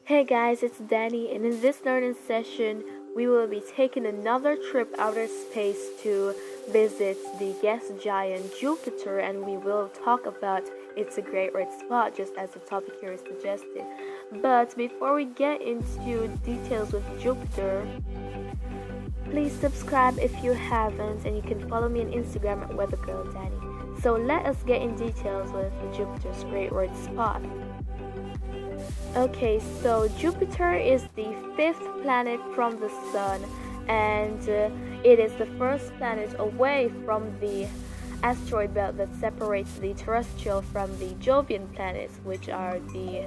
Hey guys, it's Danny, and in this learning session, we will be taking another trip outer space to visit the gas giant Jupiter, and we will talk about its a great red spot, just as the topic here is suggested. But before we get into details with Jupiter, please subscribe if you haven't, and you can follow me on Instagram at weathergirldanny. So let us get in details with Jupiter's great red spot. Okay, so Jupiter is the fifth planet from the Sun, and it is the first planet away from the asteroid belt that separates the terrestrial from the Jovian planets, which are the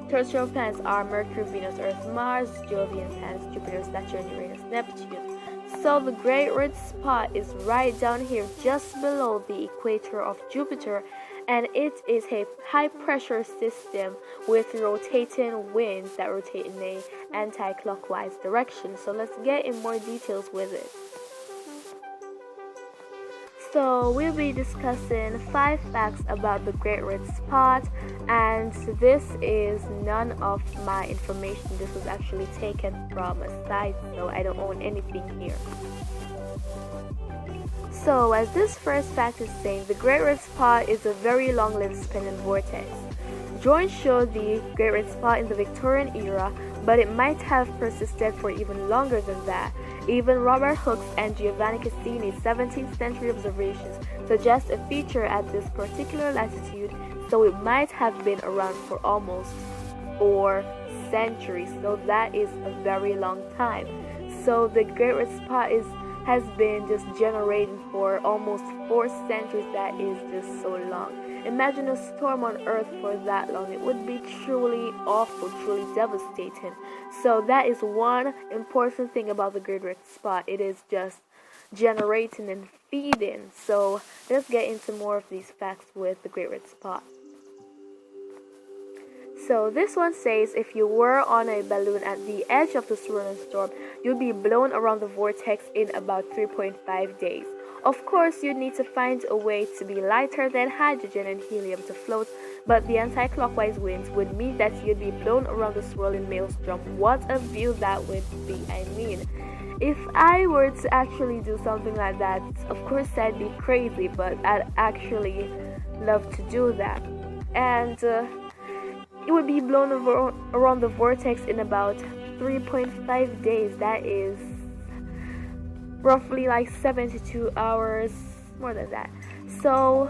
terrestrial planets are Mercury, Venus, Earth, Mars, Jovian planets, Jupiter, Saturn, Uranus, Neptune. So the great red spot is right down here just below the equator of Jupiter, and it is a high pressure system with rotating winds that rotate in a anti-clockwise direction. So let's get in more details with it. So we'll be discussing 5 facts about the Great Red Spot, and this is none of my information. This was actually taken from a site, so I don't own anything here. So, as this first fact is saying, the Great Red Spot is a very long-lived spinning vortex. Drawings show the Great Red Spot in the Victorian era, but it might have persisted for even longer than that. Even Robert Hooke's and Giovanni Cassini's 17th century observations suggest a feature at this particular latitude, so it might have been around for almost 4 centuries. So that is a very long time. So the Great Red Spot has been just generating for almost 4 centuries. That is just so long. Imagine a storm on Earth for that long. It would be truly awful, truly devastating. So that is one important thing about the Great Red Spot. It is just generating and feeding. So let's get into more of these facts with the Great Red Spot. So this one says if you were on a balloon at the edge of the swirling storm, you'd be blown around the vortex in about 3.5 days. Of course, you'd need to find a way to be lighter than hydrogen and helium to float, but the anti-clockwise winds would mean that you'd be blown around the swirling maelstrom. What a view that would be. I mean, if I were to actually do something like that, of course I'd be crazy, but I'd actually love to do that. And it would be blown around the vortex in about 3.5 days. That is roughly like 72 hours, more than that. So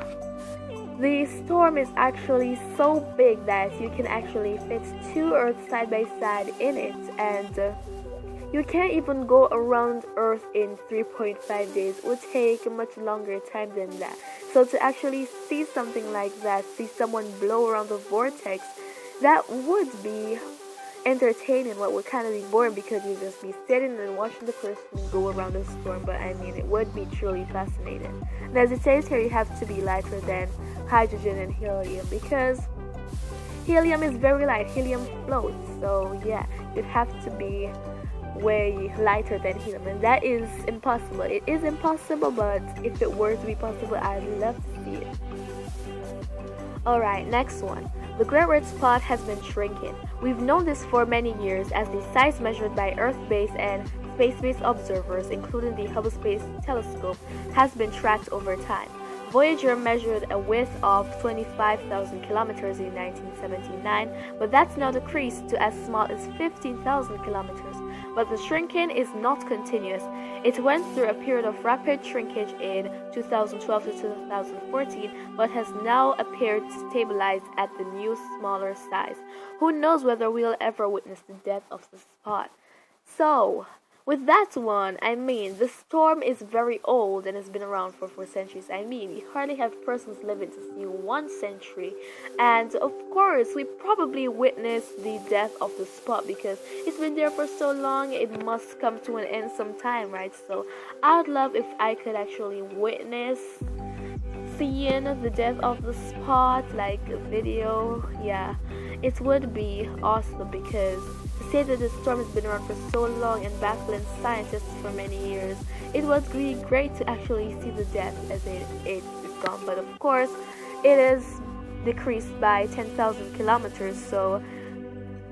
the storm is actually so big that you can actually fit 2 Earths side by side in it, and you can't even go around Earth in 3.5 days. It would take a much longer time than that. So to actually see something like that, see someone blow around the vortex, that would be entertaining. What would kind of be boring because you'd just be sitting and watching the person go around the storm, but I mean, it would be truly fascinating. And as it says here, you have to be lighter than hydrogen and helium because helium is very light. Helium floats, so yeah, you'd have to be way lighter than helium, and that is impossible. It is impossible, but if it were to be possible, I'd love to see it. Alright, next one. The Great Red Spot has been shrinking. We've known this for many years as the size measured by Earth-based and space-based observers, including the Hubble Space Telescope, has been tracked over time. Voyager measured a width of 25,000 kilometers in 1979, but that's now decreased to as small as 15,000 kilometers. But the shrinking is not continuous. It went through a period of rapid shrinkage in 2012 to 2014, but has now appeared to stabilize at the new smaller size. Who knows whether we'll ever witness the death of the spot? So, with that one, I mean, the storm is very old and has been around for 4 centuries. I mean, we hardly have persons living to see 1 century. And of course, we probably witnessed the death of the spot because it's been there for so long, it must come to an end sometime, right? So I'd love if I could actually witness seeing the death of the spot, like a video. Yeah, it would be awesome because to say that the storm has been around for so long and baffling scientists for many years, it was really great to actually see the death as it is gone. But of course, it is decreased by 10,000 kilometers, so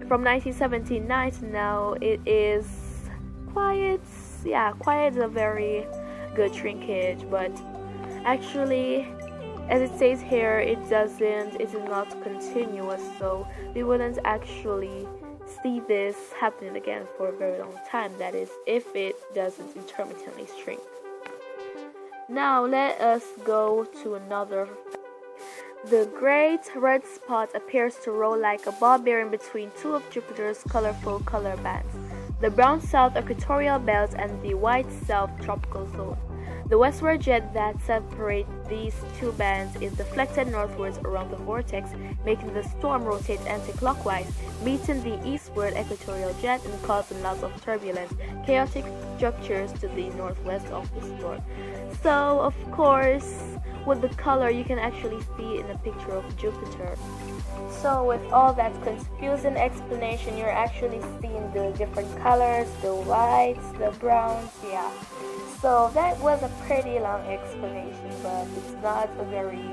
from 1979 to now, it is quiet. Yeah, quiet is a very good shrinkage, but actually, as it says here, it is not continuous, so we wouldn't actually see this happening again for a very long time. That is, if it doesn't intermittently shrink. Now let us go to another. The great red spot appears to roll like a ball bearing between two of Jupiter's colorful color bands, the brown south equatorial belt and the white south tropical zone. The westward jet that separates these two bands is deflected northwards around the vortex, making the storm rotate anti-clockwise, meeting the eastward equatorial jet and causing lots of turbulence, chaotic structures to the northwest of the storm. So, of course, with the color you can actually see in a picture of Jupiter. So with all that confusing explanation, you're actually seeing the different colors, the whites, the browns, yeah. So that was a pretty long explanation, but it's not a very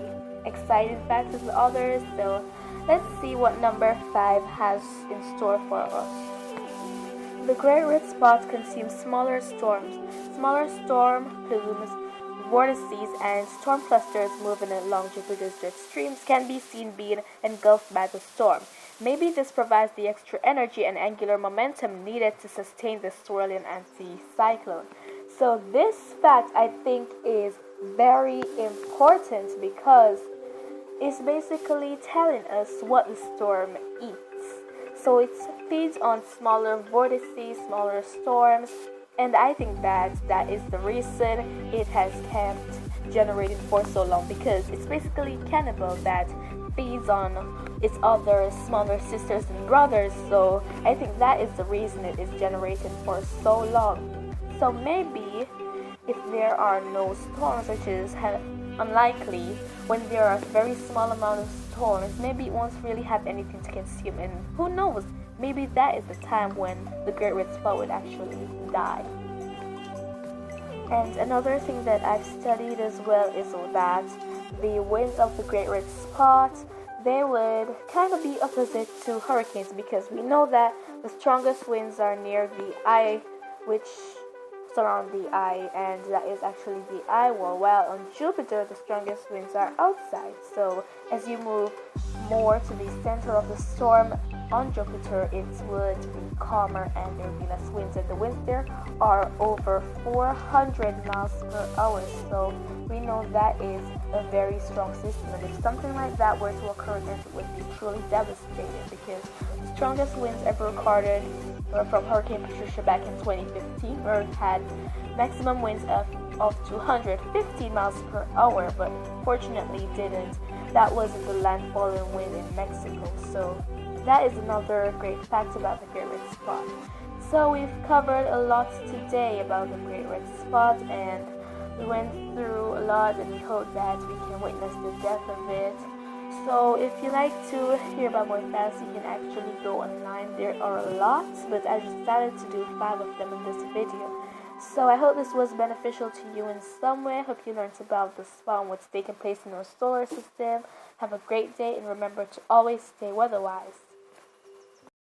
exciting fact as the others. So let's see what number 5 has in store for us. The Great Red Spot consumes smaller storm plumes, vortices, and storm clusters moving along Jupiter's jet streams can be seen being engulfed by the storm. Maybe this provides the extra energy and angular momentum needed to sustain the swirling anticyclone. So this fact I think is very important because it's basically telling us what the storm eats. So it feeds on smaller vortices, smaller storms, and I think that is the reason it has kept generating for so long, because it's basically cannibal that feeds on its other smaller sisters and brothers. So I think that is the reason it is generating for so long. So maybe if there are no storms, which is unlikely, when there are a very small amount of storms, maybe it won't really have anything to consume, and who knows, maybe that is the time when the Great Red Spot would actually die. And another thing that I've studied as well is that the winds of the Great Red Spot, they would kind of be opposite to hurricanes, because we know that the strongest winds are near the eye, which surround the eye, and that is actually the eye wall, while on Jupiter the strongest winds are outside. So as you move more to the center of the storm on Jupiter, it would be calmer and there would be less winds, and the winds there are over 400 miles per hour. So we know that is a very strong system, and if something like that were to occur, then it would be truly devastating, because the strongest winds ever recorded were from Hurricane Patricia back in 2015, where it had maximum winds of 215 miles per hour, but fortunately didn't. That was the landfalling wind in Mexico. So that is another great fact about the Great Red Spot. So we've covered a lot today about the Great Red Spot, and we went through a lot, and we hope that we can witness the death of it. So if you like to hear about more facts, you can actually go online. There are a lot, but I just decided to do 5 of them in this video. So I hope this was beneficial to you in some way. I hope you learned about the spot and what's taking place in our solar system. Have a great day, and remember to always stay weather-wise.